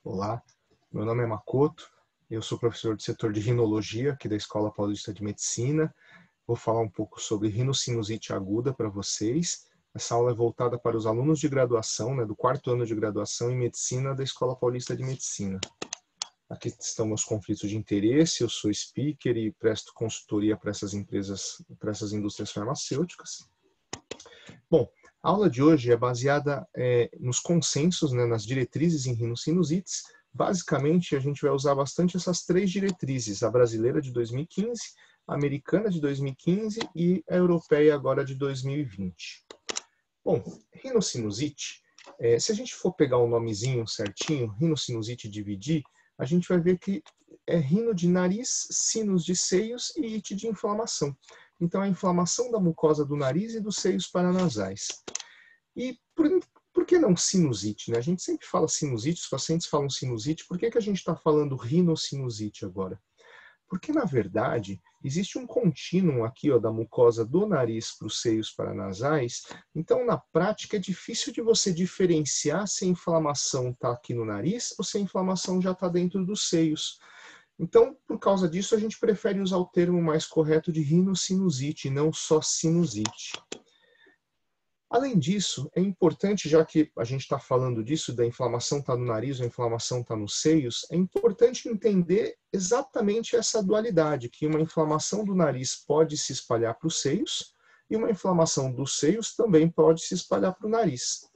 Olá, meu nome é Makoto, eu sou professor do setor de rinologia aqui da Escola Paulista de Medicina. Vou falar um pouco sobre rinocinusite aguda para vocês. Essa aula é voltada para os alunos de graduação, do quarto ano de graduação em Medicina da Escola Paulista de Medicina. Aqui estão meus conflitos de interesse, eu sou speaker e presto consultoria para essas empresas, para essas indústrias farmacêuticas. Bom, a aula de hoje é baseada nos consensos, nas diretrizes em rinossinusites. Basicamente, a gente vai usar bastante essas três diretrizes, a brasileira de 2015, a americana de 2015 e a europeia agora de 2020. Bom, rinocinusite, se a gente for pegar o nomezinho certinho, rinocinusite dividir, a gente vai ver que é rino de nariz, sinus de seios e ite de inflamação. Então, a inflamação da mucosa do nariz e dos seios paranasais. E por que não sinusite? A gente sempre fala sinusite, os pacientes falam sinusite. Por que a gente está falando rinocinusite agora? Porque, na verdade, existe um contínuo aqui da mucosa do nariz para os seios paranasais. Então, na prática, é difícil de você diferenciar se a inflamação está aqui no nariz ou se a inflamação já está dentro dos seios. Então, por causa disso, a gente prefere usar o termo mais correto de rinocinusite, não só sinusite. Além disso, é importante, já que a gente está falando disso, da inflamação está no nariz, a inflamação está nos seios, é importante entender exatamente essa dualidade, que uma inflamação do nariz pode se espalhar para os seios e uma inflamação dos seios também pode se espalhar para o nariz.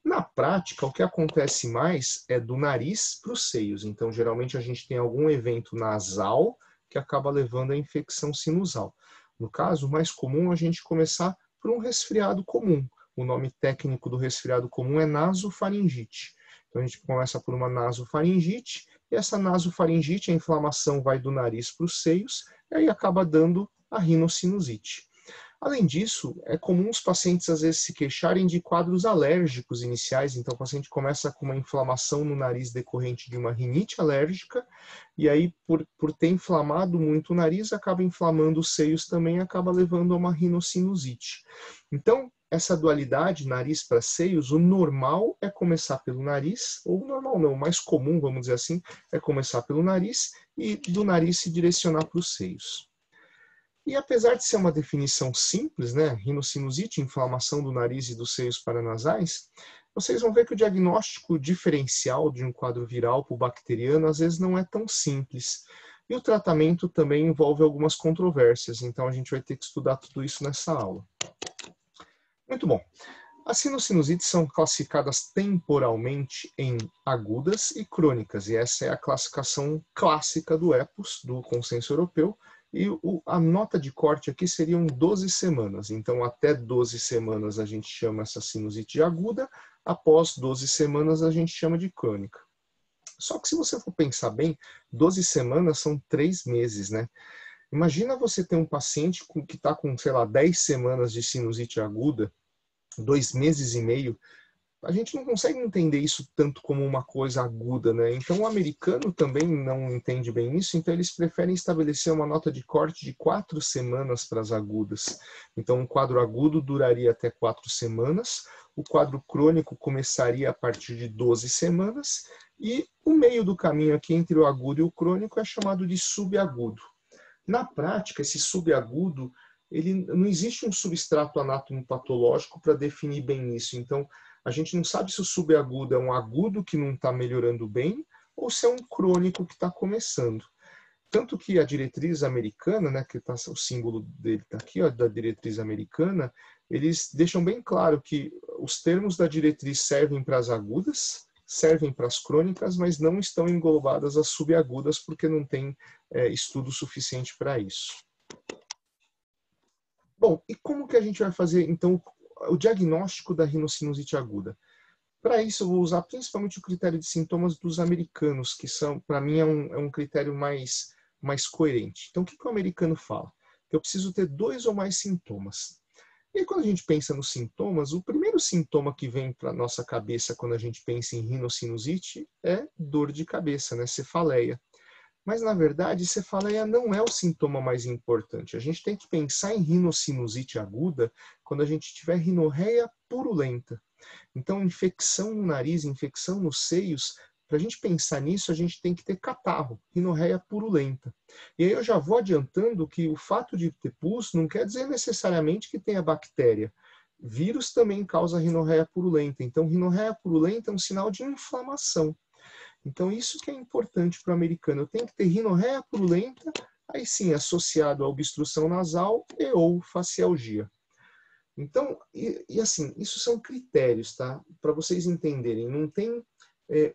Na prática, o que acontece mais é do nariz para os seios. Então, geralmente, a gente tem algum evento nasal que acaba levando à infecção sinusal. No caso, o mais comum é a gente começar por um resfriado comum. O nome técnico do resfriado comum é nasofaringite. Então, a gente começa por uma nasofaringite, e essa nasofaringite, a inflamação vai do nariz para os seios, e aí acaba dando a rinocinusite. Além disso, é comum os pacientes às vezes se queixarem de quadros alérgicos iniciais, então o paciente começa com uma inflamação no nariz decorrente de uma rinite alérgica, e aí por ter inflamado muito o nariz, acaba inflamando os seios também, acaba levando a uma rinocinusite. Então, essa dualidade, nariz para seios, o normal é começar pelo nariz, ou o normal não, o mais comum, vamos dizer assim, é começar pelo nariz e do nariz se direcionar para os seios. E apesar de ser uma definição simples, rinocinusite, inflamação do nariz e dos seios paranasais, vocês vão ver que o diagnóstico diferencial de um quadro viral para o bacteriano às vezes não é tão simples. E o tratamento também envolve algumas controvérsias, então a gente vai ter que estudar tudo isso nessa aula. Muito bom. As rinossinusites são classificadas temporalmente em agudas e crônicas, e essa é a classificação clássica do EPOS, do Consenso Europeu, e a nota de corte aqui seriam 12 semanas. Então, até 12 semanas a gente chama essa sinusite aguda, após 12 semanas a gente chama de crônica. Só que se você for pensar bem, 12 semanas são 3 meses, Imagina você ter um paciente que está com, 10 semanas de sinusite aguda, 2 meses e meio, a gente não consegue entender isso tanto como uma coisa aguda, Então o americano também não entende bem isso, então eles preferem estabelecer uma nota de corte de 4 semanas para as agudas. Então um quadro agudo duraria até 4 semanas, o quadro crônico começaria a partir de 12 semanas, e o meio do caminho aqui entre o agudo e o crônico é chamado de subagudo. Na prática, esse subagudo, não existe um substrato anatomopatológico para definir bem isso. Então, a gente não sabe se o subagudo é um agudo que não está melhorando bem ou se é um crônico que está começando. Tanto que a diretriz americana, que tá, o símbolo dele está aqui, da diretriz americana, eles deixam bem claro que os termos da diretriz servem para as agudas, servem para as crônicas, mas não estão englobadas as subagudas porque não tem estudo suficiente para isso. Bom, e como que a gente vai fazer, então, o diagnóstico da rinocinusite aguda? Para isso, eu vou usar principalmente o critério de sintomas dos americanos, que são, para mim, é um critério mais coerente. Então, o que o americano fala? Que eu preciso ter 2 ou mais sintomas. E aí, quando a gente pensa nos sintomas, o primeiro sintoma que vem para a nossa cabeça quando a gente pensa em rinocinusite é dor de cabeça, cefaleia. Mas, na verdade, cefaleia não é o sintoma mais importante. A gente tem que pensar em rinocinusite aguda quando a gente tiver rinorreia purulenta. Então, infecção no nariz, infecção nos seios, para a gente pensar nisso, a gente tem que ter catarro, rinorreia purulenta. E aí eu já vou adiantando que o fato de ter pus não quer dizer necessariamente que tenha bactéria. Vírus também causa rinorreia purulenta. Então, rinorreia purulenta é um sinal de inflamação. Então, isso que é importante para o americano. Eu tenho que ter rinorreia purulenta, aí sim, associado a obstrução nasal e ou facialgia. Então, assim, isso são critérios, tá? Para vocês entenderem, não tem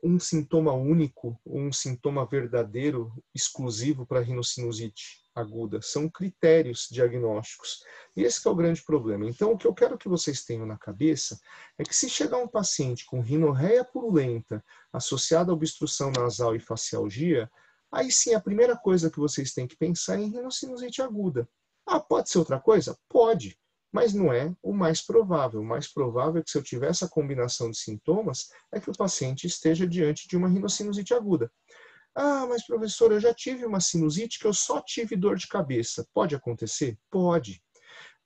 um sintoma único, um sintoma verdadeiro, exclusivo para rinocinusite aguda. São critérios diagnósticos. E esse que é o grande problema. Então, o que eu quero que vocês tenham na cabeça é que se chegar um paciente com rinorreia purulenta associada a obstrução nasal e facialgia, aí sim, a primeira coisa que vocês têm que pensar é em rinocinusite aguda. Ah, pode ser outra coisa? Pode. Mas não é o mais provável. O mais provável é que se eu tiver essa combinação de sintomas, é que o paciente esteja diante de uma rinocinusite aguda. Ah, mas professor, eu já tive uma sinusite que eu só tive dor de cabeça. Pode acontecer? Pode.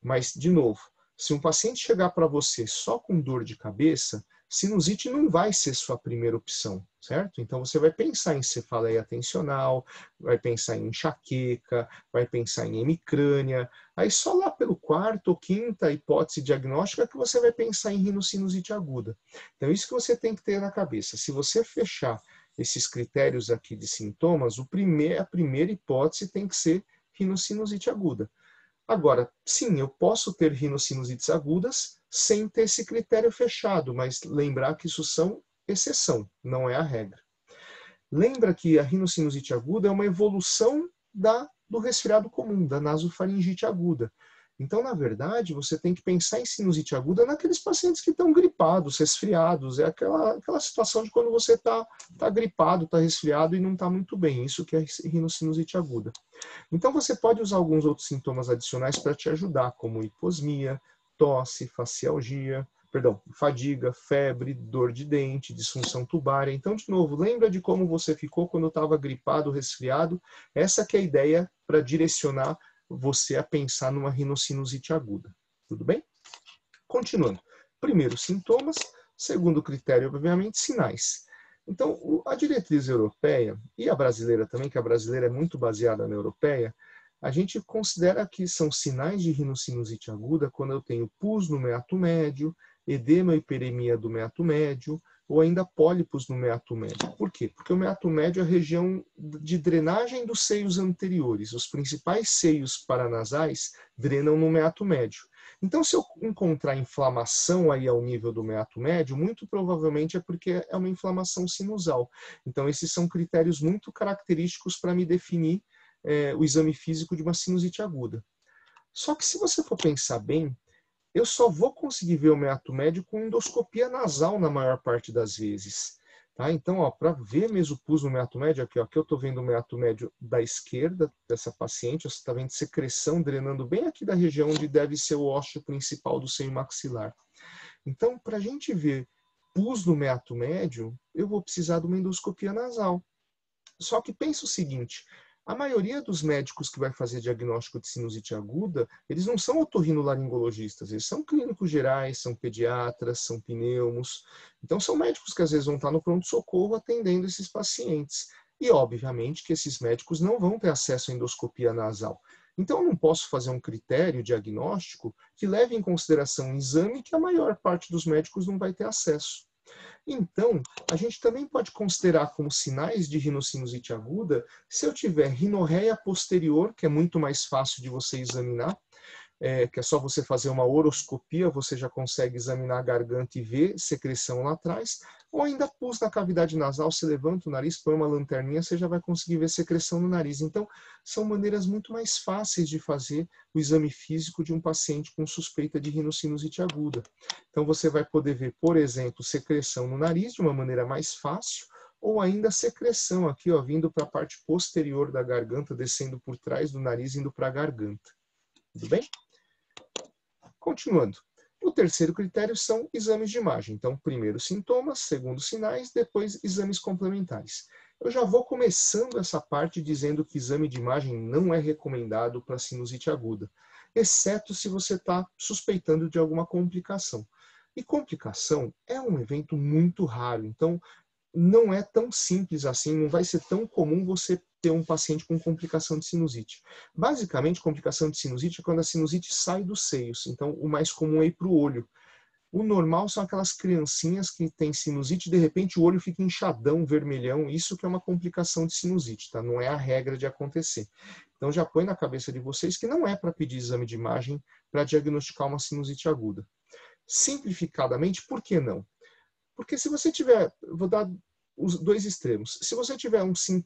Mas, de novo, se um paciente chegar para você só com dor de cabeça, sinusite não vai ser sua primeira opção, certo? Então você vai pensar em cefaleia tensional, vai pensar em enxaqueca, vai pensar em hemicrânia. Aí só lá pelo quarto ou quinta hipótese diagnóstica que você vai pensar em rinocinusite aguda. Então isso que você tem que ter na cabeça. Se você fechar esses critérios aqui de sintomas, a primeira hipótese tem que ser rinocinusite aguda. Agora, sim, eu posso ter rinossinusites agudas sem ter esse critério fechado, mas lembrar que isso são exceção, não é a regra. Lembra que a rinocinusite aguda é uma evolução do resfriado comum, da nasofaringite aguda. Então, na verdade, você tem que pensar em sinusite aguda naqueles pacientes que estão gripados, resfriados. É aquela situação de quando você está gripado, está resfriado e não está muito bem. Isso que é rinocinusite aguda. Então, você pode usar alguns outros sintomas adicionais para te ajudar, como hiposmia, tosse, fadiga, febre, dor de dente, disfunção tubária. Então, de novo, lembra de como você ficou quando estava gripado, resfriado? Essa que é a ideia para direcionar você a pensar numa rinocinusite aguda. Tudo bem? Continuando. Primeiro, sintomas. Segundo critério, obviamente, sinais. Então, a diretriz europeia, e a brasileira também, que a brasileira é muito baseada na europeia, a gente considera que são sinais de rinocinusite aguda quando eu tenho pus no meato médio, edema e hiperemia do meato médio, ou ainda pólipos no meato médio. Por quê? Porque o meato médio é a região de drenagem dos seios anteriores. Os principais seios paranasais drenam no meato médio. Então, se eu encontrar inflamação aí ao nível do meato médio, muito provavelmente é porque é uma inflamação sinusal. Então, esses são critérios muito característicos para me definir o exame físico de uma sinusite aguda. Só que se você for pensar bem, eu só vou conseguir ver o meato médio com endoscopia nasal na maior parte das vezes. Tá? Então, para ver mesmo o pus no meato médio, aqui eu estou vendo o meato médio da esquerda dessa paciente, você está vendo secreção drenando bem aqui da região onde deve ser o ósseo principal do seio maxilar. Então, para a gente ver pus no meato médio, eu vou precisar de uma endoscopia nasal. Só que pensa o seguinte, a maioria dos médicos que vai fazer diagnóstico de sinusite aguda, eles não são otorrinolaringologistas, eles são clínicos gerais, são pediatras, são pneumos. Então são médicos que às vezes vão estar no pronto-socorro atendendo esses pacientes. E obviamente que esses médicos não vão ter acesso à endoscopia nasal. Então eu não posso fazer um critério diagnóstico que leve em consideração um exame que a maior parte dos médicos não vai ter acesso. Então, a gente também pode considerar como sinais de rinocinusite aguda se eu tiver rinorreia posterior, que é muito mais fácil de você examinar, que é só você fazer uma oroscopia, você já consegue examinar a garganta e ver secreção lá atrás, ou ainda pus na cavidade nasal, você levanta o nariz, põe uma lanterninha, você já vai conseguir ver secreção no nariz. Então, são maneiras muito mais fáceis de fazer o exame físico de um paciente com suspeita de rinocinusite aguda. Então, você vai poder ver, por exemplo, secreção no nariz de uma maneira mais fácil, ou ainda secreção aqui, ó, vindo para a parte posterior da garganta, descendo por trás do nariz, indo para a garganta. Tudo bem? Continuando. O terceiro critério são exames de imagem. Então, primeiro sintomas, segundo sinais, depois exames complementares. Eu já vou começando essa parte dizendo que exame de imagem não é recomendado para sinusite aguda, exceto se você está suspeitando de alguma complicação. E complicação é um evento muito raro. Então, não é tão simples assim, não vai ser tão comum você ter um paciente com complicação de sinusite. Basicamente, complicação de sinusite é quando a sinusite sai dos seios. Então, o mais comum é ir para o olho. O normal são aquelas criancinhas que têm sinusite e de repente o olho fica inchadão, vermelhão. Isso que é uma complicação de sinusite, tá? Não é a regra de acontecer. Então já põe na cabeça de vocês que não é para pedir exame de imagem para diagnosticar uma sinusite aguda. Simplificadamente, por que não? Porque se você tiver, vou dar os dois extremos, se você tiver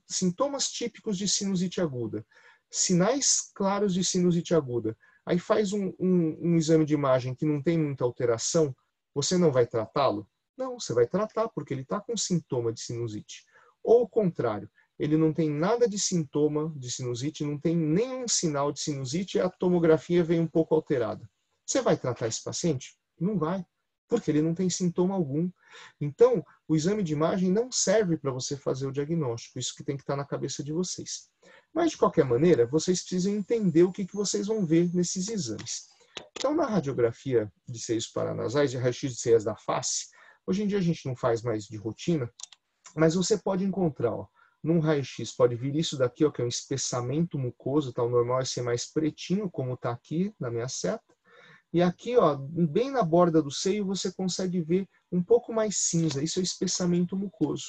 sintomas típicos de sinusite aguda, sinais claros de sinusite aguda, aí faz um exame de imagem que não tem muita alteração, você não vai tratá-lo? Não, você vai tratar, porque ele está com sintoma de sinusite. Ou o contrário, ele não tem nada de sintoma de sinusite, não tem nenhum sinal de sinusite e a tomografia vem um pouco alterada. Você vai tratar esse paciente? Não vai, porque ele não tem sintoma algum. Então, o exame de imagem não serve para você fazer o diagnóstico, isso que tem que estar na cabeça de vocês. Mas, de qualquer maneira, vocês precisam entender o que vocês vão ver nesses exames. Então, na radiografia de seios paranasais e raio-x de seias da face, hoje em dia a gente não faz mais de rotina, mas você pode encontrar, ó, num raio-x, pode vir isso daqui, ó, que é um espessamento mucoso, tá? O normal é ser mais pretinho, como está aqui na minha seta. E aqui, ó, bem na borda do seio, você consegue ver um pouco mais cinza. Isso é o espessamento mucoso.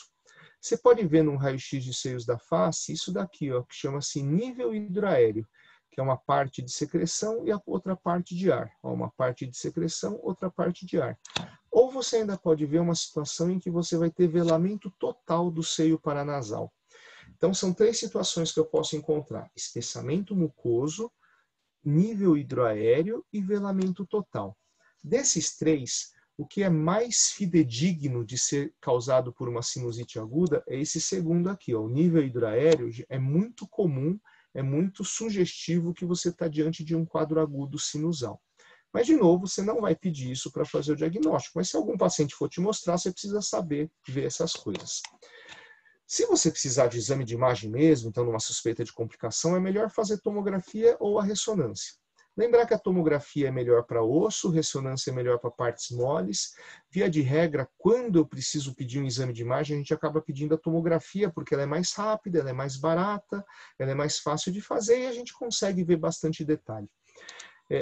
Você pode ver num raio-x de seios da face, isso daqui, ó, que chama-se nível hidroaéreo, que é uma parte de secreção e a outra parte de ar. Ó, uma parte de secreção, outra parte de ar. Ou você ainda pode ver uma situação em que você vai ter velamento total do seio paranasal. Então, são três situações que eu posso encontrar: espessamento mucoso, nível hidroaéreo e velamento total. Desses três, o que é mais fidedigno de ser causado por uma sinusite aguda é esse segundo aqui, ó. O nível hidroaéreo é muito comum, é muito sugestivo que você está diante de um quadro agudo sinusal. Mas, de novo, você não vai pedir isso para fazer o diagnóstico. Mas se algum paciente for te mostrar, você precisa saber ver essas coisas. Se você precisar de exame de imagem mesmo, então numa suspeita de complicação, é melhor fazer tomografia ou a ressonância. Lembrar que a tomografia é melhor para osso, ressonância é melhor para partes moles. Via de regra, quando eu preciso pedir um exame de imagem, a gente acaba pedindo a tomografia, porque ela é mais rápida, ela é mais barata, ela é mais fácil de fazer e a gente consegue ver bastante detalhe.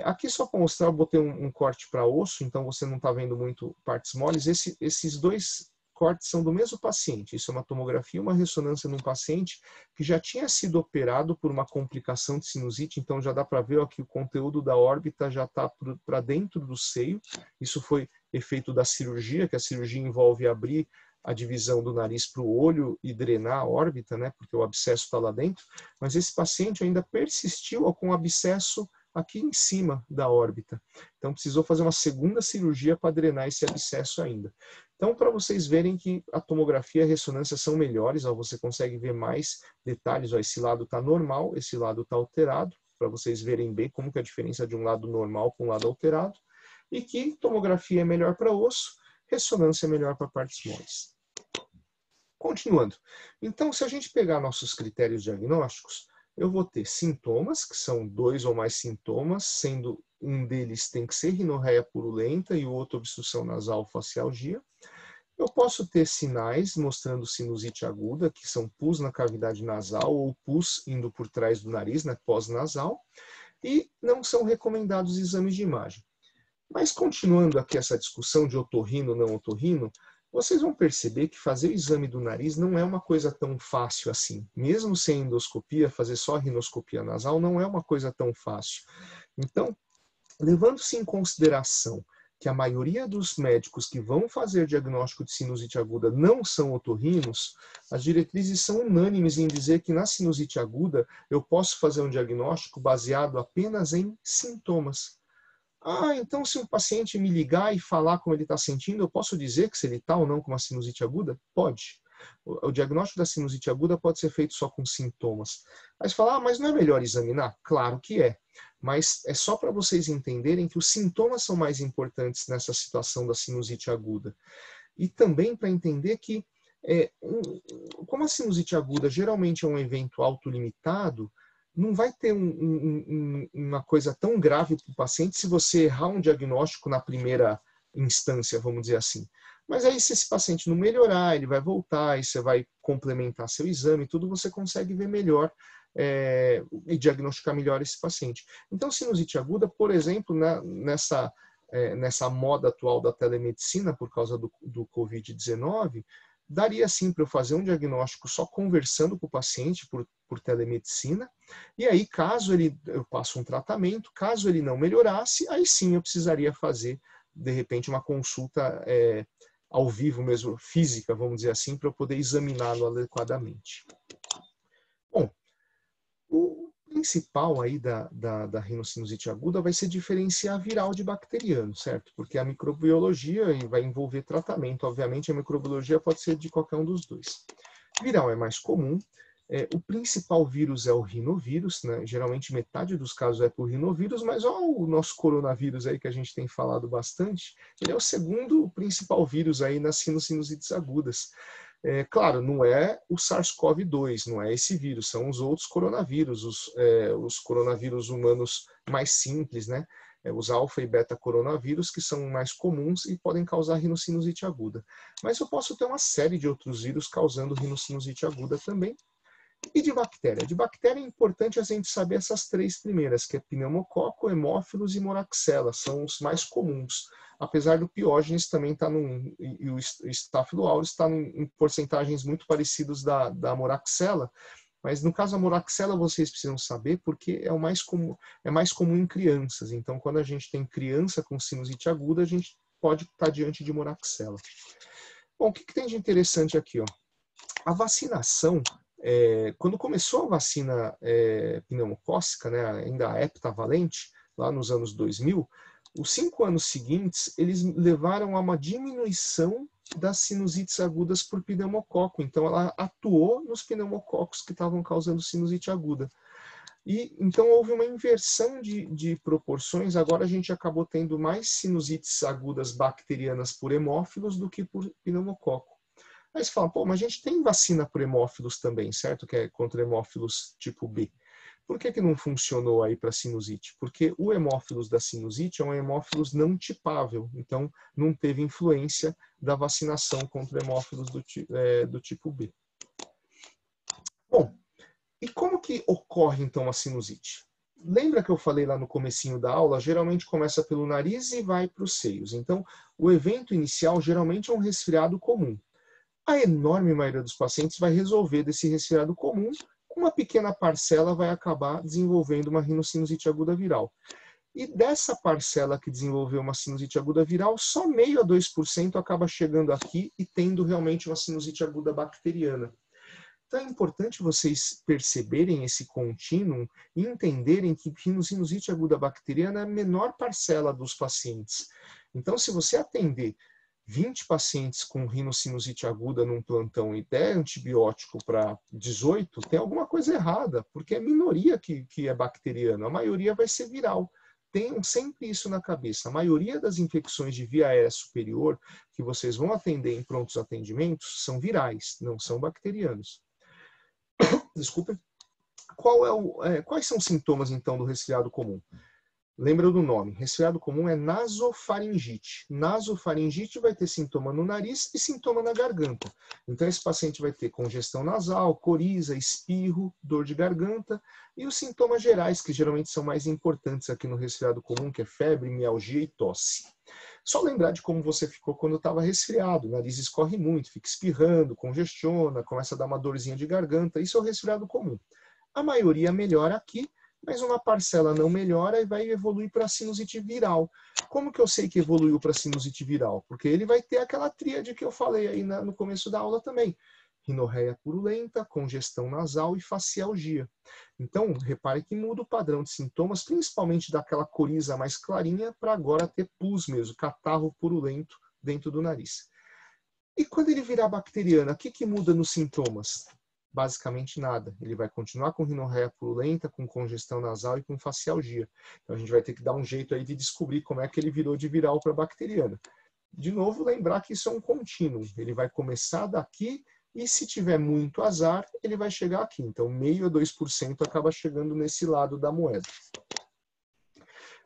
Aqui só para mostrar, eu botei um corte para osso, então você não está vendo muito partes moles. Esses dois cortes são do mesmo paciente. Isso é uma tomografia, uma ressonância num paciente que já tinha sido operado por uma complicação de sinusite, então já dá para ver ó, que o conteúdo da órbita já está para dentro do seio. Isso foi efeito da cirurgia, que a cirurgia envolve abrir a divisão do nariz para o olho e drenar a órbita, né, porque o abscesso está lá dentro. Mas esse paciente ainda persistiu ó, com o abscesso aqui em cima da órbita. Então, precisou fazer uma segunda cirurgia para drenar esse abscesso ainda. Então, para vocês verem que a tomografia e a ressonância são melhores, ó, você consegue ver mais detalhes. Ó, esse lado está normal, esse lado está alterado, para vocês verem bem como que é a diferença de um lado normal para um lado alterado. E que tomografia é melhor para osso, ressonância é melhor para partes moles. Continuando. Então, se a gente pegar nossos critérios diagnósticos, eu vou ter sintomas, que são 2 ou mais sintomas, sendo um deles tem que ser rinorreia purulenta e o outro obstrução nasal facialgia. Eu posso ter sinais mostrando sinusite aguda, que são pus na cavidade nasal ou pus indo por trás do nariz, né, pós-nasal, e não são recomendados exames de imagem. Mas continuando aqui essa discussão de otorrino, não otorrino, vocês vão perceber que fazer o exame do nariz não é uma coisa tão fácil assim. Mesmo sem endoscopia, fazer só rinoscopia nasal não é uma coisa tão fácil. Então, levando-se em consideração que a maioria dos médicos que vão fazer diagnóstico de sinusite aguda não são otorrinos, as diretrizes são unânimes em dizer que na sinusite aguda eu posso fazer um diagnóstico baseado apenas em sintomas. Ah, então se um paciente me ligar e falar como ele está sentindo, eu posso dizer que se ele está ou não com uma sinusite aguda? Pode. O diagnóstico da sinusite aguda pode ser feito só com sintomas. Mas falar, mas não é melhor examinar? Claro que é. Mas é só para vocês entenderem que os sintomas são mais importantes nessa situação da sinusite aguda. E também para entender que, como a sinusite aguda geralmente é um evento autolimitado, não vai ter uma coisa tão grave para o paciente se você errar um diagnóstico na primeira instância, vamos dizer assim. Mas aí, se esse paciente não melhorar, ele vai voltar, e você vai complementar seu exame, tudo você consegue ver melhor e diagnosticar melhor esse paciente. Então, sinusite aguda, por exemplo, nessa moda atual da telemedicina, por causa do Covid-19, daria sim para eu fazer um diagnóstico só conversando com o paciente por telemedicina, e aí caso eu passo um tratamento, caso ele não melhorasse, aí sim eu precisaria fazer, de repente, uma consulta ao vivo mesmo, física, vamos dizer assim, para eu poder examiná-lo adequadamente. Bom, o principal aí da rinocinusite aguda vai ser diferenciar viral de bacteriano, certo? Porque a microbiologia vai envolver tratamento, obviamente a microbiologia pode ser de qualquer um dos dois. Viral é mais comum, o principal vírus é o rinovírus, né? Geralmente metade dos casos é por rinovírus, mas o nosso coronavírus aí que a gente tem falado bastante, ele é o segundo principal vírus aí nas sinusites agudas. Claro, não é o SARS-CoV-2, não é esse vírus, são os outros coronavírus, os coronavírus humanos mais simples, né? Os alfa e beta coronavírus, que são mais comuns e podem causar rinocinusite aguda. Mas eu posso ter uma série de outros vírus causando rinocinusite aguda também. E de bactéria? De bactéria é importante a gente saber essas três primeiras, que é pneumococo, hemófilos e moraxella, são os mais comuns. Apesar do piógenes também estar e o Staphylo aureus está em porcentagens muito parecidas da moraxella, mas no caso da moraxella vocês precisam saber porque é mais comum em crianças. Então, quando a gente tem criança com sinusite aguda, a gente pode estar diante de moraxella. Bom, o que tem de interessante aqui? Ó? A vacinação, quando começou a vacina pneumocócica, né, ainda a heptavalente, lá nos anos 2000, os 5 anos seguintes, eles levaram a uma diminuição das sinusites agudas por pneumococo. Então, ela atuou nos pneumococos que estavam causando sinusite aguda. E então houve uma inversão de proporções. Agora a gente acabou tendo mais sinusites agudas bacterianas por hemófilos do que por pneumococo. Aí você fala, pô, mas a gente tem vacina por hemófilos também, certo? Que é contra hemófilos tipo B. Por que não funcionou aí para sinusite? Porque o hemófilos da sinusite é um hemófilos não tipável, então não teve influência da vacinação contra hemófilos do tipo B. Bom, e como que ocorre então a sinusite? Lembra que eu falei lá no comecinho da aula? Geralmente começa pelo nariz e vai para os seios. Então, o evento inicial geralmente é um resfriado comum. A enorme maioria dos pacientes vai resolver desse resfriado comum, uma pequena parcela vai acabar desenvolvendo uma rinocinusite aguda viral. E dessa parcela que desenvolveu uma sinusite aguda viral, só meio a 2% acaba chegando aqui e tendo realmente uma sinusite aguda bacteriana. Então é importante vocês perceberem esse contínuo e entenderem que rinocinusite aguda bacteriana é a menor parcela dos pacientes. Então, se você atender 20 pacientes com rinocinusite aguda num plantão e der antibiótico para 18, tem alguma coisa errada, porque é minoria que é bacteriana, a maioria vai ser viral. Tenham sempre isso na cabeça. A maioria das infecções de via aérea superior que vocês vão atender em prontos atendimentos são virais, não são bacterianos. Desculpa. Quais são os sintomas, então, do resfriado comum? Lembra do nome. Resfriado comum é nasofaringite. Nasofaringite vai ter sintoma no nariz e sintoma na garganta. Então, esse paciente vai ter congestão nasal, coriza, espirro, dor de garganta e os sintomas gerais, que geralmente são mais importantes aqui no resfriado comum, que é febre, mialgia e tosse. Só lembrar de como você ficou quando estava resfriado. O nariz escorre muito, fica espirrando, congestiona, começa a dar uma dorzinha de garganta. Isso é o resfriado comum. A maioria melhora aqui, mas uma parcela não melhora e vai evoluir para a sinusite viral. Como que eu sei que evoluiu para a sinusite viral? Porque ele vai ter aquela tríade que eu falei aí no começo da aula também. Rinorreia purulenta, congestão nasal e facialgia. Então, repare que muda o padrão de sintomas, principalmente daquela coriza mais clarinha, para agora ter pus mesmo, catarro purulento dentro do nariz. E quando ele virar bacteriana, o que muda nos sintomas? Basicamente nada. Ele vai continuar com rinorreia purulenta, com congestão nasal e com facialgia. Então a gente vai ter que dar um jeito aí de descobrir como é que ele virou de viral para bacteriana. De novo, lembrar que isso é um contínuo. Ele vai começar daqui e se tiver muito azar, ele vai chegar aqui. Então, meio a 2% acaba chegando nesse lado da moeda.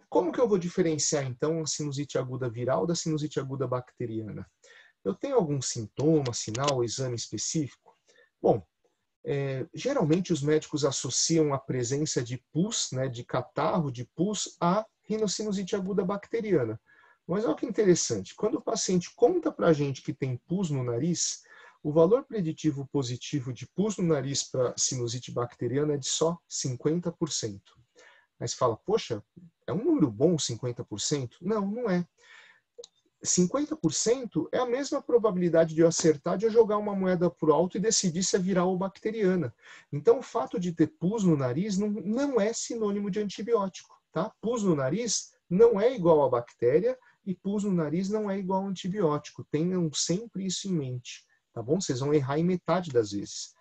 Como que eu vou diferenciar, então, a sinusite aguda viral da sinusite aguda bacteriana? eu tenho algum sintoma, sinal, exame específico? Bom, geralmente os médicos associam a presença de pus, né, de catarro, de pus, a rinocinusite aguda bacteriana. Mas olha que interessante, quando o paciente conta para a gente que tem pus no nariz, o valor preditivo positivo de pus no nariz para sinusite bacteriana é de só 50%. Mas fala, poxa, é um número bom 50%? Não, não é. 50% é a mesma probabilidade de eu acertar de eu jogar uma moeda para o alto e decidir se é viral ou bacteriana. Então, o fato de ter pus no nariz não é sinônimo de antibiótico. Tá? Pus no nariz não é igual a bactéria e pus no nariz não é igual a antibiótico. Tenham sempre isso em mente. Tá bom? Vocês vão errar em metade das vezes.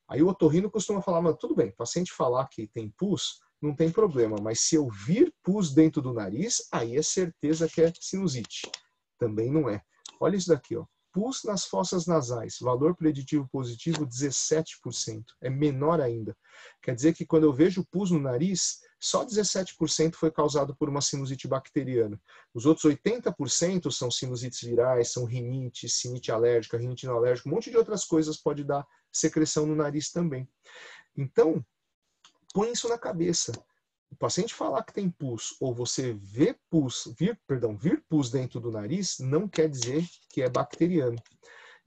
Aí o otorrino costuma falar, mas tudo bem, o paciente falar que tem pus, não tem problema, mas se eu vir pus dentro do nariz, aí é certeza que é sinusite. Também não é. Olha isso daqui, ó. Pus nas fossas nasais, valor preditivo positivo 17%. É menor ainda. Quer dizer que quando eu vejo pus no nariz, só 17% foi causado por uma sinusite bacteriana. Os outros 80% são sinusites virais, são rinite, sinite alérgica, rinite não alérgica, um monte de outras coisas pode dar secreção no nariz também. Então, põe isso na cabeça. O paciente falar que tem pus ou você ver pus, vir pus dentro do nariz, não quer dizer que é bacteriano.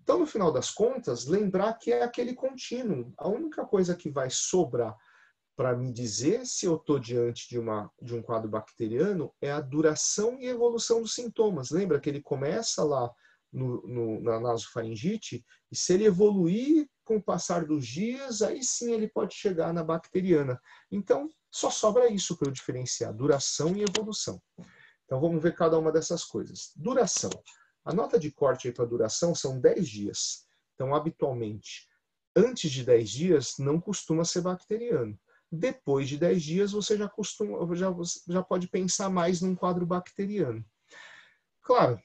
Então, no final das contas, lembrar que é aquele contínuo. A única coisa que vai sobrar para me dizer se eu estou diante de um quadro bacteriano é a duração e evolução dos sintomas. Lembra que ele começa lá na nasofaringite e se ele evoluir com o passar dos dias, aí sim ele pode chegar na bacteriana. Então, só sobra isso para eu diferenciar, duração e evolução. Então, vamos ver cada uma dessas coisas. Duração. A nota de corte para duração são 10 dias. Então, habitualmente, antes de 10 dias, não costuma ser bacteriano. Depois de 10 dias, você já pode pensar mais num quadro bacteriano. Claro,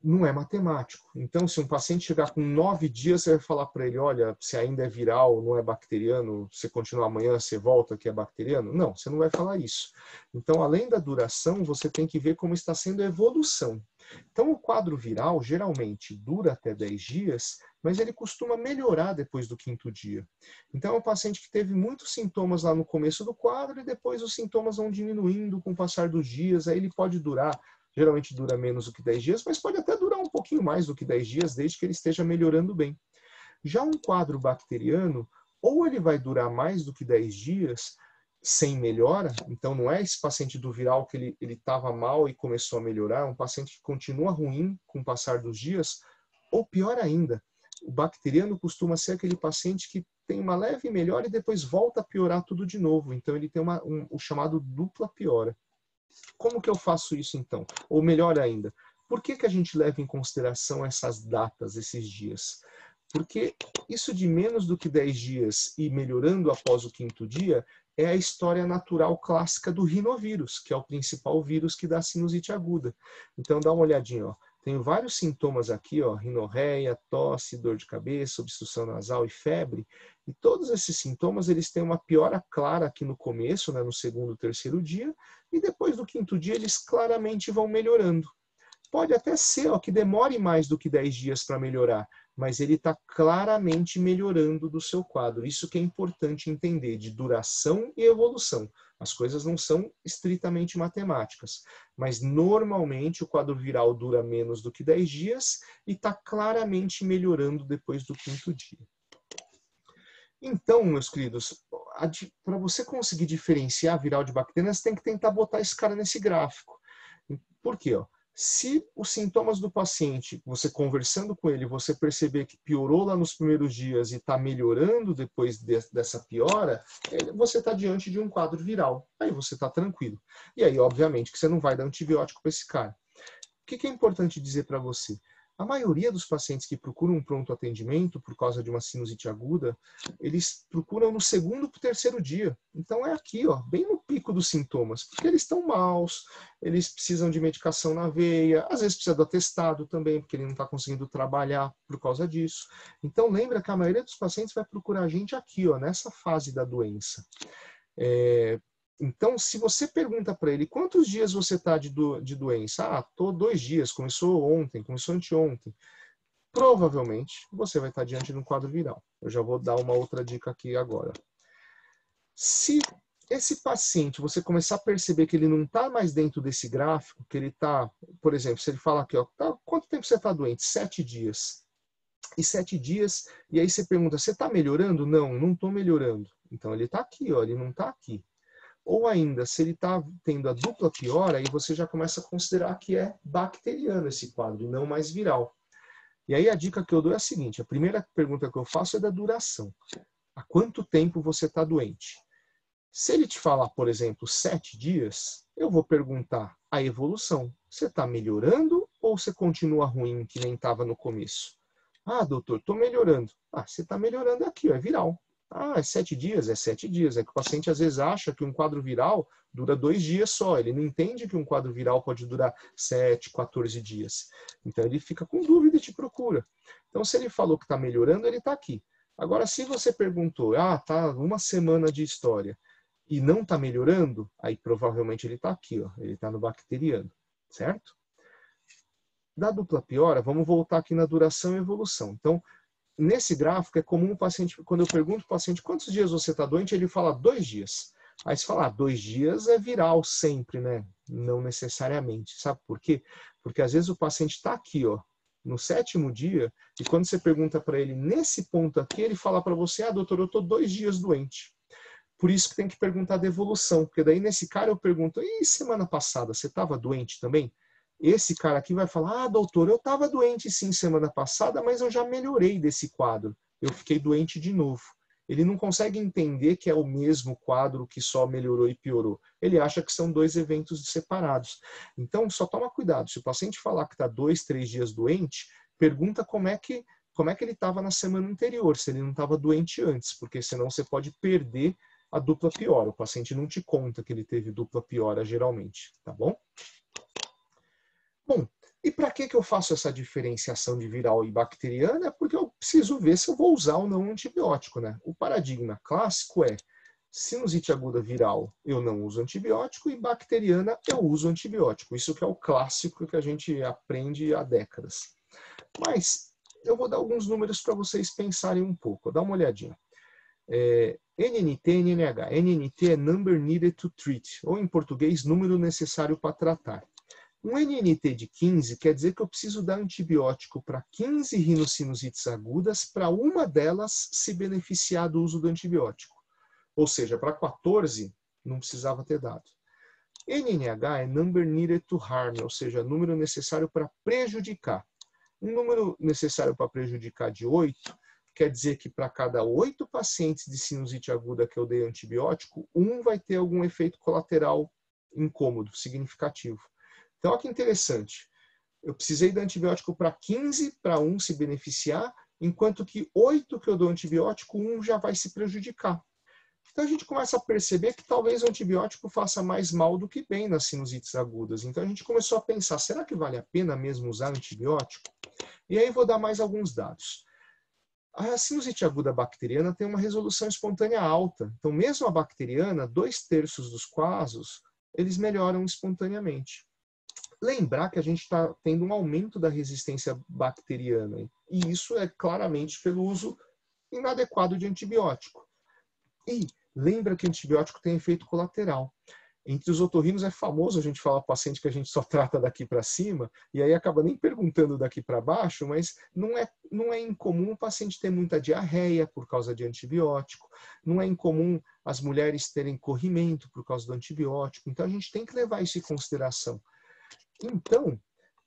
não é matemático. Então, se um paciente chegar com 9 dias, você vai falar para ele, olha, se ainda é viral, não é bacteriano, você continua amanhã, você volta que é bacteriano? Não, você não vai falar isso. Então, além da duração, você tem que ver como está sendo a evolução. Então, o quadro viral geralmente dura até 10 dias, mas ele costuma melhorar depois do 5º dia. Então, é um paciente que teve muitos sintomas lá no começo do quadro e depois os sintomas vão diminuindo com o passar dos dias, aí ele pode durar. Geralmente dura menos do que 10 dias, mas pode até durar um pouquinho mais do que 10 dias, desde que ele esteja melhorando bem. Já um quadro bacteriano, ou ele vai durar mais do que 10 dias sem melhora, então não é esse paciente do viral que ele estava mal e começou a melhorar, é um paciente que continua ruim com o passar dos dias, ou pior ainda, o bacteriano costuma ser aquele paciente que tem uma leve melhora e depois volta a piorar tudo de novo, então ele tem o chamado dupla piora. Como que eu faço isso então? Ou melhor ainda, por que a gente leva em consideração essas datas, esses dias? Porque isso de menos do que 10 dias e melhorando após o 5º dia é a história natural clássica do rinovírus, que é o principal vírus que dá sinusite aguda. Então dá uma olhadinha, ó. Tenho vários sintomas aqui, ó, rinorreia, tosse, dor de cabeça, obstrução nasal e febre. E todos esses sintomas eles têm uma piora clara aqui no começo, né, no 2º, 3º dia, e depois do 5º dia eles claramente vão melhorando. Pode até ser ó, que demore mais do que 10 dias para melhorar, mas ele está claramente melhorando do seu quadro. Isso que é importante entender, de duração e evolução. As coisas não são estritamente matemáticas, mas normalmente o quadro viral dura menos do que 10 dias e está claramente melhorando depois do 5º dia. Então, meus queridos, para você conseguir diferenciar viral de bacteriana, você tem que tentar botar esse cara nesse gráfico. Por quê? Ó? Se os sintomas do paciente, você conversando com ele, você perceber que piorou lá nos primeiros dias e está melhorando depois dessa piora, você está diante de um quadro viral. Aí você está tranquilo. E aí, obviamente, que você não vai dar antibiótico para esse cara. O que é importante dizer para você? A maioria dos pacientes que procuram um pronto atendimento por causa de uma sinusite aguda, eles procuram no 2º para o 3º dia. Então é aqui, ó, bem no pico dos sintomas, porque eles estão maus, eles precisam de medicação na veia, às vezes precisa do atestado também, porque ele não está conseguindo trabalhar por causa disso. Então lembra que a maioria dos pacientes vai procurar a gente aqui, ó, nessa fase da doença. Então, se você pergunta para ele quantos dias você está de doença, estou 2 dias, começou ontem, começou anteontem. provavelmente você vai estar diante de um quadro viral. Eu já vou dar uma outra dica aqui agora. Se esse paciente, você começar a perceber que ele não está mais dentro desse gráfico, que ele está, por exemplo, se ele fala aqui, ó, quanto tempo você está doente? 7 dias. E 7 dias, e aí você pergunta, você está melhorando? Não, não estou melhorando. Então ele está aqui, ó, ele não está aqui. Ou ainda, se ele está tendo a dupla piora, aí você já começa a considerar que é bacteriano esse quadro, e não mais viral. E aí a dica que eu dou é a seguinte, a primeira pergunta que eu faço é da duração. Há quanto tempo você está doente? Se ele te falar, por exemplo, 7 dias, eu vou perguntar a evolução. Você está melhorando ou você continua ruim, que nem estava no começo? Ah, doutor, estou melhorando. Ah, você está melhorando aqui, ó, é viral. Ah, é 7 dias? É 7 dias. É que o paciente às vezes acha que um quadro viral dura 2 dias só. Ele não entende que um quadro viral pode durar 7, 14 dias. Então ele fica com dúvida e te procura. Então se ele falou que está melhorando, ele está aqui. Agora, se você perguntou, tá uma semana de história e não está melhorando, aí provavelmente ele está aqui, ó, ele está no bacteriano, certo? Da dupla piora, vamos voltar aqui na duração e evolução. Então, nesse gráfico é comum o paciente, quando eu pergunto ao paciente quantos dias você está doente, ele fala 2 dias. Aí você fala, 2 dias é viral sempre, né? Não necessariamente. Sabe por quê? Porque às vezes o paciente está aqui, ó, no 7º dia, e quando você pergunta para ele nesse ponto aqui, ele fala para você, doutor, eu estou 2 dias doente. Por isso que tem que perguntar da evolução, porque daí nesse cara eu pergunto, e semana passada, você estava doente também? Esse cara aqui vai falar, doutor, eu estava doente sim semana passada, mas eu já melhorei desse quadro. Eu fiquei doente de novo. Ele não consegue entender que é o mesmo quadro que só melhorou e piorou. Ele acha que são 2 eventos separados. Então, só toma cuidado. Se o paciente falar que está 2, 3 dias doente, pergunta como é que ele estava na semana anterior, se ele não estava doente antes, porque senão você pode perder a dupla piora. O paciente não te conta que ele teve dupla piora geralmente, tá bom? Bom, e para que eu faço essa diferenciação de viral e bacteriana? É porque eu preciso ver se eu vou usar ou não um antibiótico, né? O paradigma clássico é sinusite aguda viral, eu não uso antibiótico, e bacteriana, eu uso antibiótico. Isso que é o clássico que a gente aprende há décadas. Mas eu vou dar alguns números para vocês pensarem um pouco. Dá uma olhadinha. NNT, NNH. NNT é Number Needed to Treat, ou em português, número necessário para tratar. Um NNT de 15 quer dizer que eu preciso dar antibiótico para 15 rinossinusites agudas para uma delas se beneficiar do uso do antibiótico. Ou seja, para 14 não precisava ter dado. NNH é Number Needed to Harm, ou seja, número necessário para prejudicar. Um número necessário para prejudicar de 8 quer dizer que para cada 8 pacientes de sinusite aguda que eu dei antibiótico, um vai ter algum efeito colateral incômodo, significativo. Então, olha que interessante. Eu precisei dar antibiótico para 15, para um se beneficiar, enquanto que 8 que eu dou antibiótico, um já vai se prejudicar. Então, a gente começa a perceber que talvez o antibiótico faça mais mal do que bem nas sinusites agudas. Então, a gente começou a pensar, será que vale a pena mesmo usar antibiótico? E aí vou dar mais alguns dados. A sinusite aguda bacteriana tem uma resolução espontânea alta. Então, mesmo a bacteriana, 2/3 dos casos, eles melhoram espontaneamente. Lembrar que a gente está tendo um aumento da resistência bacteriana. E isso é claramente pelo uso inadequado de antibiótico. E lembra que antibiótico tem efeito colateral. Entre os otorrinos é famoso a gente falar para o paciente que a gente só trata daqui para cima, e aí acaba nem perguntando daqui para baixo, mas não é incomum o paciente ter muita diarreia por causa de antibiótico, não é incomum as mulheres terem corrimento por causa do antibiótico, então a gente tem que levar isso em consideração. Então,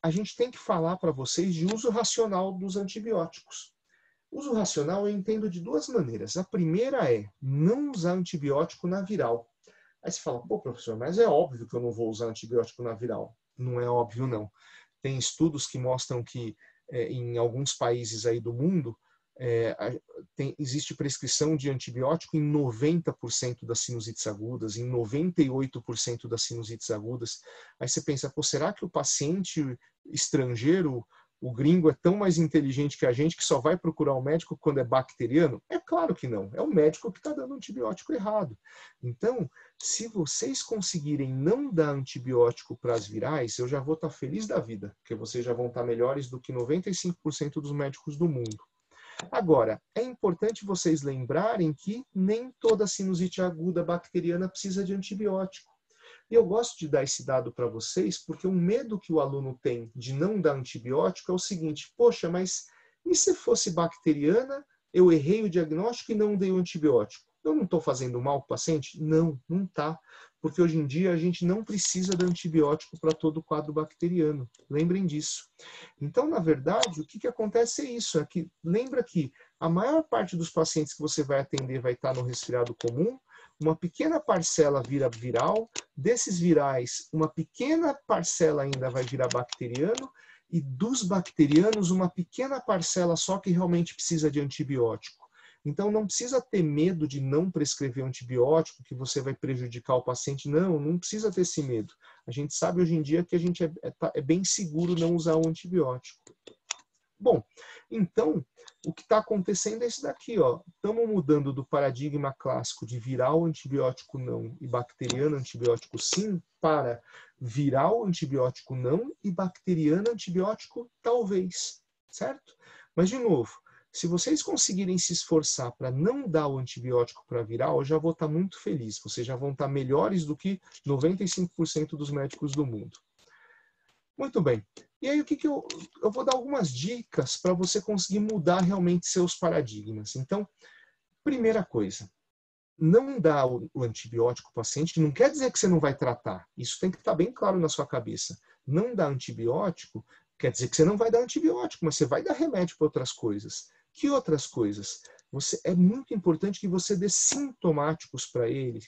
a gente tem que falar para vocês de uso racional dos antibióticos. Uso racional eu entendo de 2 maneiras. A primeira é não usar antibiótico na viral. Aí você fala, pô, professor, mas é óbvio que eu não vou usar antibiótico na viral. Não é óbvio, não. Tem estudos que mostram que em alguns países aí do mundo existe prescrição de antibiótico em 90% das sinusites agudas, em 98% das sinusites agudas. Aí você pensa, pô, será que o paciente estrangeiro o gringo é tão mais inteligente que a gente que só vai procurar um médico quando é bacteriano? É claro que não. É o médico que está dando antibiótico errado. Então, se vocês conseguirem não dar antibiótico para as virais, eu já vou estar feliz da vida, porque vocês já vão estar melhores do que 95% dos médicos do mundo. Agora, é importante vocês lembrarem que nem toda sinusite aguda bacteriana precisa de antibiótico. E eu gosto de dar esse dado para vocês, porque o medo que o aluno tem de não dar antibiótico é o seguinte: poxa, mas e se fosse bacteriana, eu errei o diagnóstico e não dei o antibiótico? Eu não estou fazendo mal para o paciente? Não, não está. Porque hoje em dia a gente não precisa de antibiótico para todo o quadro bacteriano. Lembrem disso. Então, na verdade, o que acontece é isso. É que, lembra que a maior parte dos pacientes que você vai atender vai estar no resfriado comum, uma pequena parcela vira viral, desses virais, uma pequena parcela ainda vai virar bacteriano, e dos bacterianos, uma pequena parcela só que realmente precisa de antibiótico. Então, não precisa ter medo de não prescrever antibiótico, que você vai prejudicar o paciente. Não, não precisa ter esse medo. A gente sabe hoje em dia que a gente é bem seguro não usar o antibiótico. Bom, então, o que está acontecendo é isso daqui, ó. Estamos mudando do paradigma clássico de viral antibiótico não e bacteriano antibiótico sim, para viral antibiótico não e bacteriano antibiótico talvez, certo? Mas, de novo, se vocês conseguirem se esforçar para não dar o antibiótico para viral, eu já vou estar muito feliz. Vocês já vão estar melhores do que 95% dos médicos do mundo. Muito bem. E aí, eu vou dar algumas dicas para você conseguir mudar realmente seus paradigmas. Então, primeira coisa, não dar o antibiótico para o paciente não quer dizer que você não vai tratar. Isso tem que estar bem claro na sua cabeça. Não dar antibiótico quer dizer que você não vai dar antibiótico, mas você vai dar remédio para outras coisas. Que outras coisas? É muito importante que você dê sintomáticos para ele,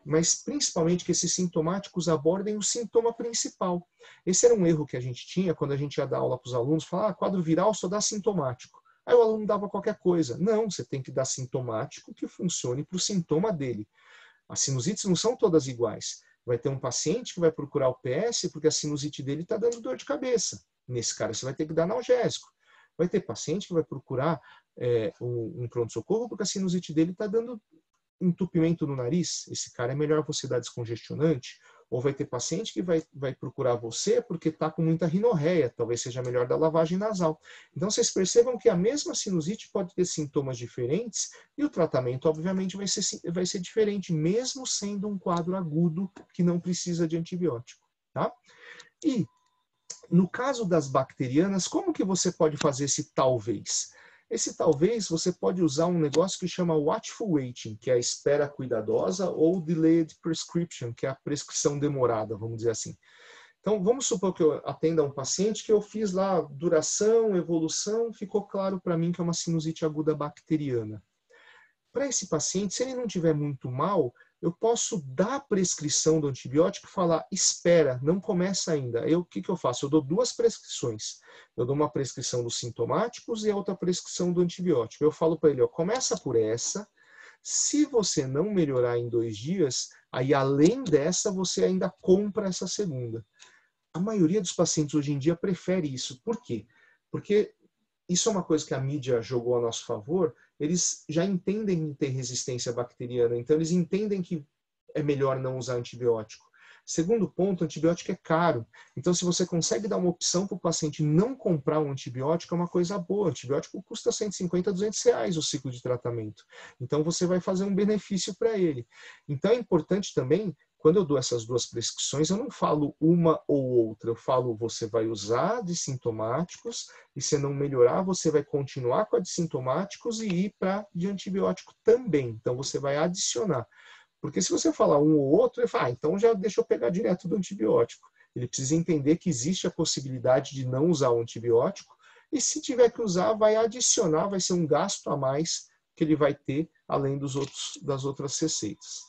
mas principalmente que esses sintomáticos abordem o sintoma principal. Esse era um erro que a gente tinha quando a gente ia dar aula para os alunos, falar, quadro viral só dá sintomático. Aí o aluno dava qualquer coisa. Não, você tem que dar sintomático que funcione para o sintoma dele. As sinusites não são todas iguais. Vai ter um paciente que vai procurar o PS porque a sinusite dele está dando dor de cabeça. Nesse cara, você vai ter que dar analgésico. Vai ter paciente que vai procurar um pronto-socorro porque a sinusite dele está dando entupimento no nariz. Esse cara é melhor você dar descongestionante. Ou vai ter paciente que vai procurar você porque está com muita rinorreia. Talvez seja melhor da lavagem nasal. Então, vocês percebam que a mesma sinusite pode ter sintomas diferentes e o tratamento, obviamente, vai ser diferente, mesmo sendo um quadro agudo que não precisa de antibiótico. Tá? E, no caso das bacterianas, como que você pode fazer esse talvez? Esse talvez você pode usar um negócio que chama watchful waiting, que é a espera cuidadosa, ou delayed prescription, que é a prescrição demorada, vamos dizer assim. Então, vamos supor que eu atenda um paciente que eu fiz lá duração, evolução, ficou claro para mim que é uma sinusite aguda bacteriana. Para esse paciente, se ele não tiver muito mal, eu posso dar a prescrição do antibiótico e falar, espera, não começa ainda. Aí o que eu faço? Eu dou duas prescrições. Eu dou uma prescrição dos sintomáticos e a outra prescrição do antibiótico. Eu falo para ele, ó, começa por essa. Se você não melhorar em 2 dias, aí além dessa, você ainda compra essa segunda. A maioria dos pacientes hoje em dia prefere isso. Por quê? Porque isso é uma coisa que a mídia jogou a nosso favor, eles já entendem ter resistência bacteriana, então eles entendem que é melhor não usar antibiótico. Segundo ponto, antibiótico é caro. Então, se você consegue dar uma opção para o paciente não comprar um antibiótico, é uma coisa boa. O antibiótico custa 150 a 200 reais o ciclo de tratamento. Então, você vai fazer um benefício para ele. Então, é importante também, quando eu dou essas duas prescrições, eu não falo uma ou outra. Eu falo, você vai usar de sintomáticos e se não melhorar, você vai continuar com a de sintomáticos e ir para de antibiótico também. Então, você vai adicionar. Porque se você falar um ou outro, ele fala, então já deixa eu pegar direto do antibiótico. Ele precisa entender que existe a possibilidade de não usar o antibiótico e se tiver que usar, vai adicionar, vai ser um gasto a mais que ele vai ter, além das outras receitas.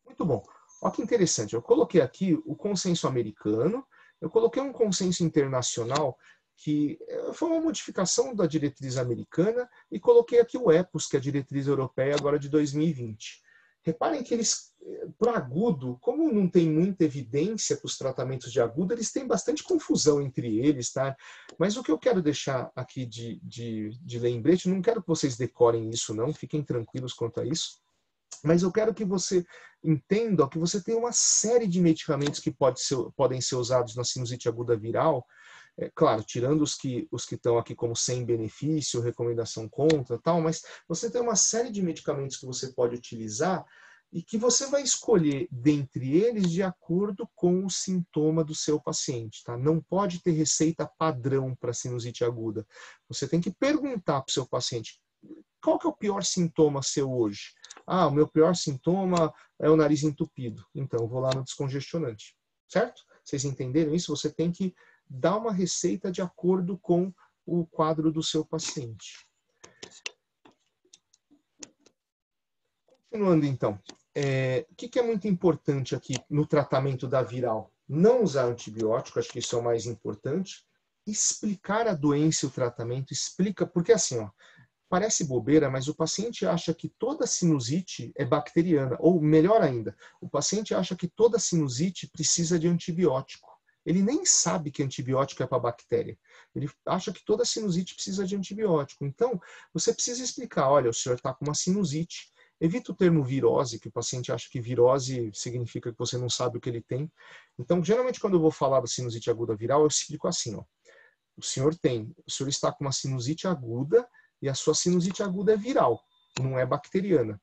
Muito bom. Olha que interessante. Eu coloquei aqui o consenso americano, eu coloquei um consenso internacional que foi uma modificação da diretriz americana e coloquei aqui o EPOS, que é a diretriz europeia agora de 2020. Reparem que eles para agudo, como não tem muita evidência para os tratamentos de agudo, eles têm bastante confusão entre eles, tá? Mas o que eu quero deixar aqui de lembrete, não quero que vocês decorem isso não, fiquem tranquilos quanto a isso, mas eu quero que você entenda que você tem uma série de medicamentos que podem ser usados na sinusite aguda viral, claro, tirando os que estão aqui como sem benefício, recomendação contra, tal, mas você tem uma série de medicamentos que você pode utilizar e que você vai escolher dentre eles de acordo com o sintoma do seu paciente, tá? Não pode ter receita padrão para sinusite aguda. Você tem que perguntar para o seu paciente, qual que é o pior sintoma seu hoje? Ah, o meu pior sintoma é o nariz entupido. Então, eu vou lá no descongestionante, certo? Vocês entenderam isso? Você tem que dar uma receita de acordo com o quadro do seu paciente. Continuando, então. O que é muito importante aqui no tratamento da viral? Não usar antibiótico, acho que isso é o mais importante. Explicar a doença e o tratamento, explica, porque assim, ó, parece bobeira, mas o paciente acha que toda sinusite é bacteriana, ou melhor ainda, o paciente acha que toda sinusite precisa de antibiótico. Ele nem sabe que antibiótico é para bactéria. Ele acha que toda sinusite precisa de antibiótico. Então, você precisa explicar, olha, o senhor está com uma sinusite. Evita o termo virose, que o paciente acha que virose significa que você não sabe o que ele tem. Então, geralmente, quando eu vou falar da sinusite aguda viral, eu explico assim, ó. O senhor está com uma sinusite aguda e a sua sinusite aguda é viral, não é bacteriana.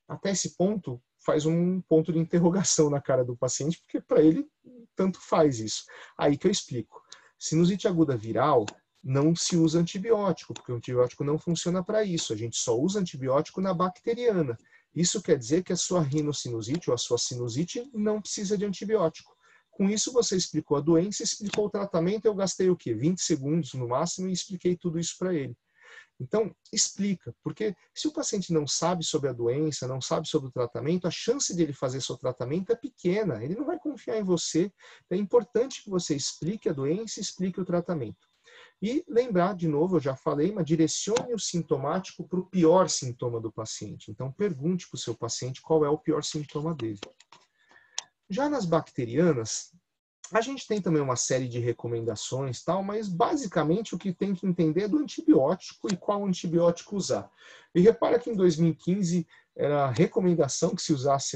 Até esse ponto, faz um ponto de interrogação na cara do paciente, porque para ele tanto faz isso. Aí que eu explico. Sinusite aguda viral não se usa antibiótico, porque o antibiótico não funciona para isso. A gente só usa antibiótico na bacteriana. Isso quer dizer que a sua rinocinusite ou a sua sinusite não precisa de antibiótico. Com isso, você explicou a doença, explicou o tratamento, eu gastei o quê? 20 segundos no máximo e expliquei tudo isso para ele. Então, explica, porque se o paciente não sabe sobre a doença, não sabe sobre o tratamento, a chance dele fazer seu tratamento é pequena, ele não vai confiar em você. É importante que você explique a doença e explique o tratamento. E lembrar, de novo, eu já falei, mas direcione o sintomático para o pior sintoma do paciente. Então, pergunte para o seu paciente qual é o pior sintoma dele. Já nas bacterianas, a gente tem também uma série de recomendações, tal, mas basicamente o que tem que entender é do antibiótico e qual antibiótico usar. E repara que em 2015 era a recomendação que se usasse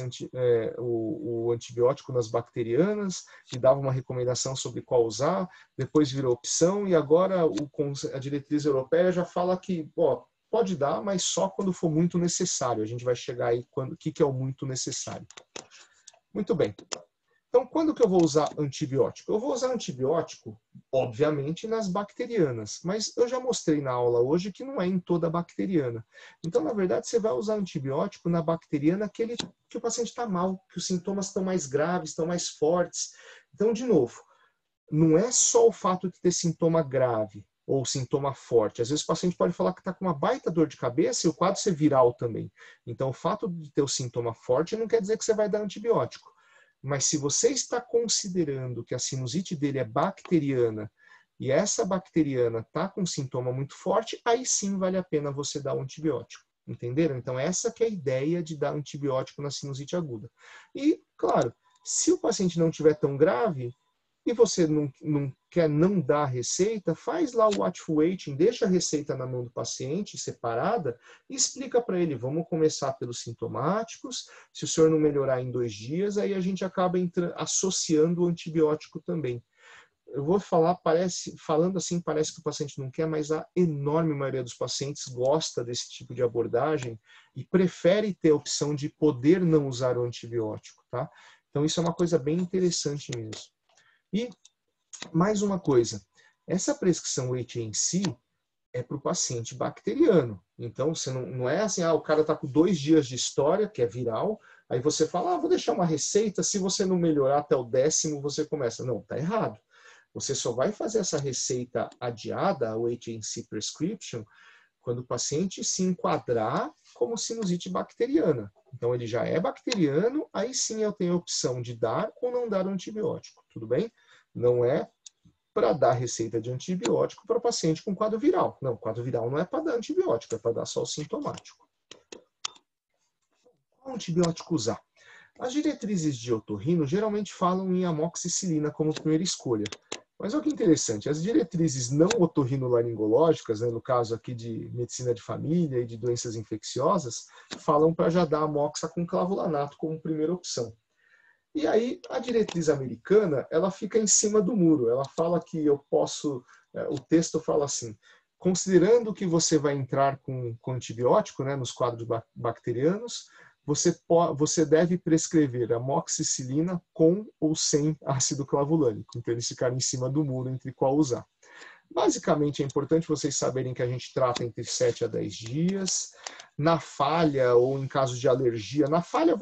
o antibiótico nas bacterianas, e dava uma recomendação sobre qual usar, depois virou opção, e agora a diretriz europeia já fala que pode dar, mas só quando for muito necessário. A gente vai chegar aí o que é o muito necessário. Muito bem. Então, quando que eu vou usar antibiótico? Eu vou usar antibiótico, obviamente, nas bacterianas, mas eu já mostrei na aula hoje que não é em toda bacteriana. Então, na verdade, você vai usar antibiótico na bacteriana que o paciente está mal, que os sintomas estão mais graves, estão mais fortes. Então, de novo, não é só o fato de ter sintoma grave ou sintoma forte. Às vezes o paciente pode falar que está com uma baita dor de cabeça e o quadro ser viral também. Então, o fato de ter o sintoma forte não quer dizer que você vai dar antibiótico. Mas se você está considerando que a sinusite dele é bacteriana e essa bacteriana está com um sintoma muito forte, aí sim vale a pena você dar um antibiótico. Entenderam? Então essa que é a ideia de dar antibiótico na sinusite aguda. E, claro, se o paciente não estiver tão grave e você não quer não dar a receita, faz lá o watchful waiting, deixa a receita na mão do paciente, separada, e explica para ele, vamos começar pelos sintomáticos, se o senhor não melhorar em 2 dias, aí a gente acaba associando o antibiótico também. Eu vou falar, falando assim, parece que o paciente não quer, mas a enorme maioria dos pacientes gosta desse tipo de abordagem e prefere ter a opção de poder não usar o antibiótico, tá? Então isso é uma coisa bem interessante mesmo. E mais uma coisa, essa prescrição HANC é para o paciente bacteriano. Então, você não é assim, o cara está com 2 dias de história, que é viral, aí você fala, vou deixar uma receita, se você não melhorar até o 10º, você começa. Não, está errado. Você só vai fazer essa receita adiada, o HANC prescription, quando o paciente se enquadrar como sinusite bacteriana. Então, ele já é bacteriano, aí sim eu tenho a opção de dar ou não dar o antibiótico, tudo bem? Não é para dar receita de antibiótico para o paciente com quadro viral. Não, quadro viral não é para dar antibiótico, é para dar só o sintomático. Qual antibiótico usar? As diretrizes de otorrino geralmente falam em amoxicilina como primeira escolha. Mas olha que interessante, as diretrizes não otorrinolaringológicas, né, no caso aqui de medicina de família e de doenças infecciosas, falam para já dar amoxa com clavulanato como primeira opção. E aí a diretriz americana, ela fica em cima do muro, ela fala que eu posso, o texto fala assim, considerando que você vai entrar com antibiótico, né, nos quadros bacterianos, você deve prescrever amoxicilina com ou sem ácido clavulânico. Então eles ficaram em cima do muro entre qual usar. Basicamente, é importante vocês saberem que a gente trata entre 7 a 10 dias. Na falha ou em caso de alergia, na falha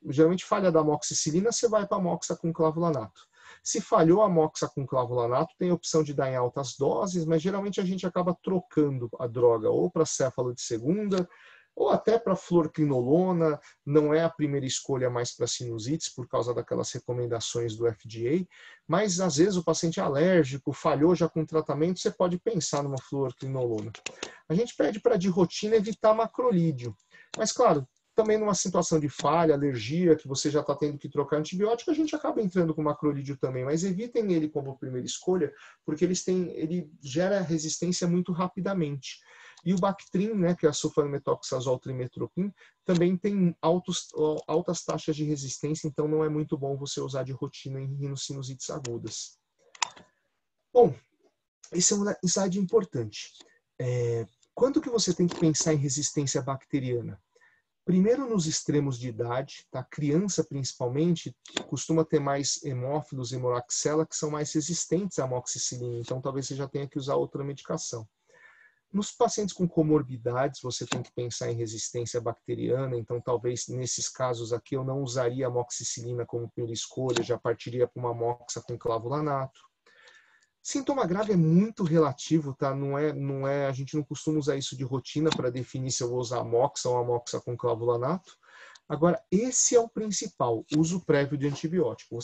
geralmente falha da amoxicilina, você vai para a amoxa com clavulanato. Se falhou a amoxa com clavulanato, tem a opção de dar em altas doses, mas geralmente a gente acaba trocando a droga ou para céfalo de segunda, ou até para fluorquinolona, não é a primeira escolha mais para sinusites, por causa daquelas recomendações do FDA, mas às vezes o paciente é alérgico, falhou já com tratamento, você pode pensar numa fluorquinolona. A gente pede para de rotina evitar macrolídeo, mas claro, também numa situação de falha, alergia, que você já está tendo que trocar antibiótico, a gente acaba entrando com macrolídeo também, mas evitem ele como primeira escolha, porque ele gera resistência muito rapidamente. E o Bactrim, né, que é a sulfonametoxazol trimetropin, também tem altas taxas de resistência, então não é muito bom você usar de rotina em rinossinusites agudas. Bom, esse é um slide importante. Quando que você tem que pensar em resistência bacteriana? Primeiro nos extremos de idade, tá? Criança principalmente costuma ter mais hemófilos e moraxella que são mais resistentes à amoxicilina, então talvez você já tenha que usar outra medicação. Nos pacientes com comorbidades, você tem que pensar em resistência bacteriana, então talvez nesses casos aqui eu não usaria amoxicilina como primeira escolha, já partiria para uma amoxa com clavulanato. Sintoma grave é muito relativo, tá? A gente não costuma usar isso de rotina para definir se eu vou usar amoxa ou amoxa com clavulanato. Agora, esse é o principal, uso prévio de antibiótico.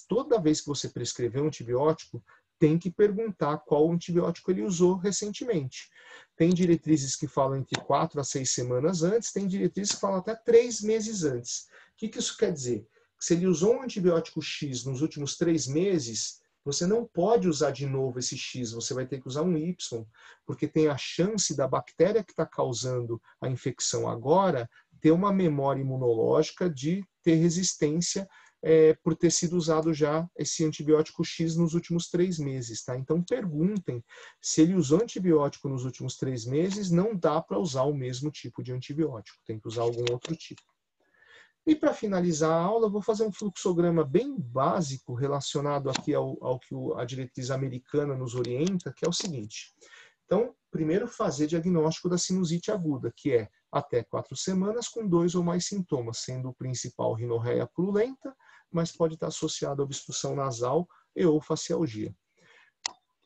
Toda vez que você prescrever um antibiótico, tem que perguntar qual antibiótico ele usou recentemente. Tem diretrizes que falam entre 4 a 6 semanas antes, tem diretrizes que falam até 3 meses antes. O que isso quer dizer? Se ele usou um antibiótico X nos últimos 3 meses, você não pode usar de novo esse X, você vai ter que usar um Y, porque tem a chance da bactéria que está causando a infecção agora ter uma memória imunológica de ter resistência por ter sido usado já esse antibiótico X nos últimos 3 meses. Tá? Então perguntem se ele usou antibiótico nos últimos 3 meses, não dá para usar o mesmo tipo de antibiótico, tem que usar algum outro tipo. E para finalizar a aula, eu vou fazer um fluxograma bem básico relacionado aqui ao que a diretriz americana nos orienta, que é o seguinte. Então, primeiro fazer diagnóstico da sinusite aguda, que é até 4 semanas com 2 ou mais sintomas, sendo o principal rinorreia purulenta, mas pode estar associado a obstrução nasal e ou facialgia.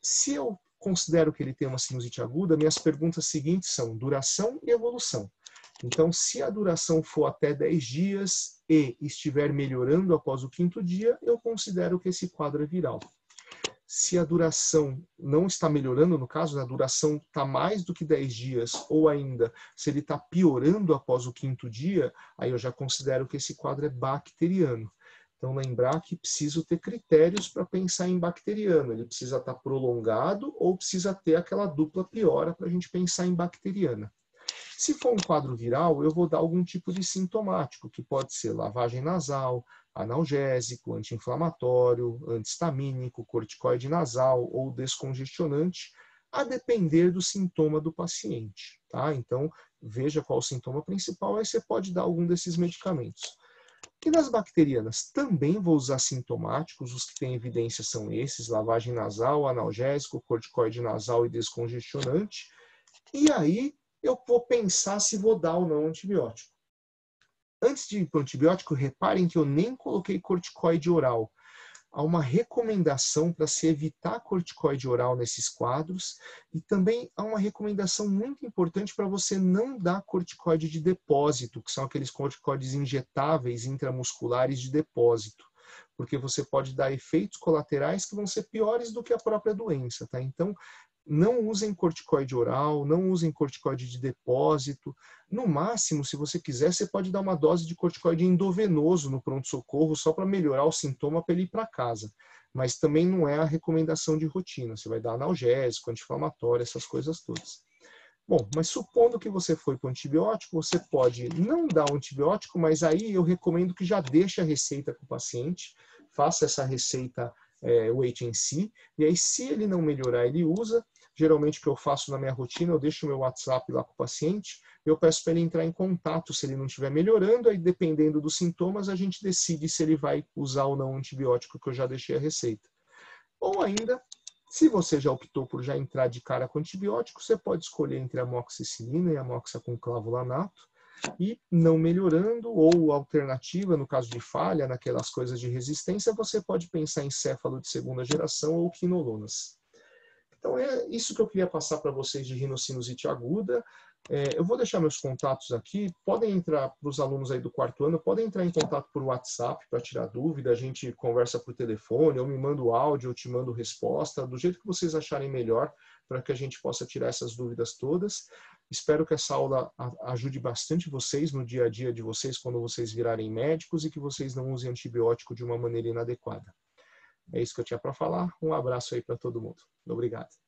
Se eu considero que ele tem uma sinusite aguda, minhas perguntas seguintes são duração e evolução. Então, se a duração for até 10 dias e estiver melhorando após o 5º dia, eu considero que esse quadro é viral. Se a duração não está melhorando, no caso, a duração está mais do que 10 dias, ou ainda, se ele está piorando após o 5º dia, aí eu já considero que esse quadro é bacteriano. Então, lembrar que preciso ter critérios para pensar em bacteriano. Ele precisa estar prolongado ou precisa ter aquela dupla piora para a gente pensar em bacteriana. Se for um quadro viral, eu vou dar algum tipo de sintomático, que pode ser lavagem nasal, analgésico, anti-inflamatório, antihistamínico, corticoide nasal ou descongestionante, a depender do sintoma do paciente. Tá? Então, veja qual o sintoma principal, aí você pode dar algum desses medicamentos. E nas bacterianas, também vou usar sintomáticos, os que têm evidência são esses, lavagem nasal, analgésico, corticoide nasal e descongestionante. E aí, eu vou pensar se vou dar ou não antibiótico. Antes de ir para o antibiótico, reparem que eu nem coloquei corticoide oral. Há uma recomendação para se evitar corticoide oral nesses quadros e também há uma recomendação muito importante para você não dar corticoide de depósito, que são aqueles corticoides injetáveis intramusculares de depósito, porque você pode dar efeitos colaterais que vão ser piores do que a própria doença. Tá? Então, não usem corticoide oral, não usem corticoide de depósito. No máximo, se você quiser, você pode dar uma dose de corticoide endovenoso no pronto-socorro só para melhorar o sintoma para ele ir para casa. Mas também não é a recomendação de rotina. Você vai dar analgésico, anti-inflamatório, essas coisas todas. Bom, mas supondo que você foi para o antibiótico, você pode não dar o antibiótico, mas aí eu recomendo que já deixe a receita com o paciente, faça essa receita wait and see, e aí se ele não melhorar, ele usa. Geralmente o que eu faço na minha rotina, eu deixo o meu WhatsApp lá com o paciente, eu peço para ele entrar em contato se ele não estiver melhorando, aí dependendo dos sintomas a gente decide se ele vai usar ou não o antibiótico que eu já deixei a receita. Ou ainda, se você já optou por já entrar de cara com antibiótico, você pode escolher entre a amoxicilina e a amoxa com clavulanato, e não melhorando, ou alternativa, no caso de falha, naquelas coisas de resistência, você pode pensar em céfalo de segunda geração ou quinolonas. Então é isso que eu queria passar para vocês de rinocinusite aguda. Eu vou deixar meus contatos aqui, podem entrar para os alunos aí do quarto ano, podem entrar em contato por WhatsApp para tirar dúvida, a gente conversa por telefone, eu me mando áudio, eu te mando resposta, do jeito que vocês acharem melhor, para que a gente possa tirar essas dúvidas todas. Espero que essa aula ajude bastante vocês no dia a dia de vocês, quando vocês virarem médicos, e que vocês não usem antibiótico de uma maneira inadequada. É isso que eu tinha para falar. Um abraço aí para todo mundo. Obrigado.